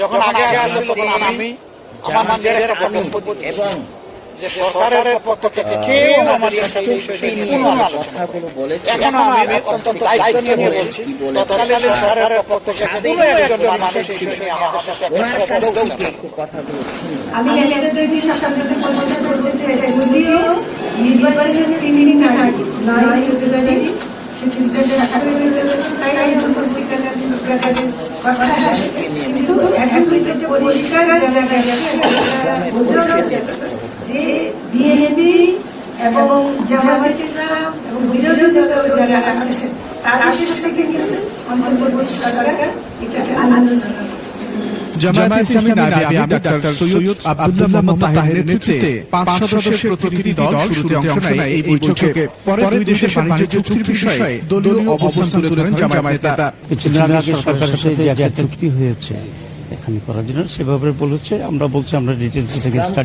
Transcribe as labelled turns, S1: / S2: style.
S1: যখন আগে আসছিল তখন আমি আমার নিজের একটা বক্তব্য এবং যে সরকারের পক্ষ থেকে কেউ আমাদের সাথে কোনো আলোচনা বলেছে। এখন আমি অত্যন্ত দায়িত্ব নিয়ে বলছি, তৎকালীন সরকারের পক্ষ থেকে কোনো একজন মানুষ এই বিষয়ে আমাদের সাথে
S2: আমি একটা জিনিস আপনাদের পরিষ্কার করতে চাই, যদিও নির্বাচনের 3 দিন আগে 9 ফেব্রুয়ারি চিন্তা তাই পত্রিকার সরকারের কথা আসছে, কিন্তু এখন কিন্তু পরিষ্কার জানা গেছে যে বিএনপি এবং জামায়াত ইসলাম এবং বিরোধী দল যারা আছে তার সাথে কিন্তু অন্তর্বর্তী সরকার এটা আলোচনা।
S3: জামায়াত ইসলামী নায়েবে আমির ডাক্তার সৈয়দ আব্দুল্লাহ মোহাম্মদ তাহেরের নেতৃত্বে 5 সদস্যের প্রতিনিধি দল শুরুতে অংশ নেয় এই বৈঠকে। পরে দুই দেশের বাণিজ্য চুক্তির বিষয়ে দলীয় অবস্থান তুলে ধরেন জামায়াত নেতা।
S4: সরকারের সাথে যে চুক্তি হয়েছে এখানে করার জন্য সেভাবে বলেছে, আমরা বলছি আমরা ডিটেইলস থেকে স্টাডি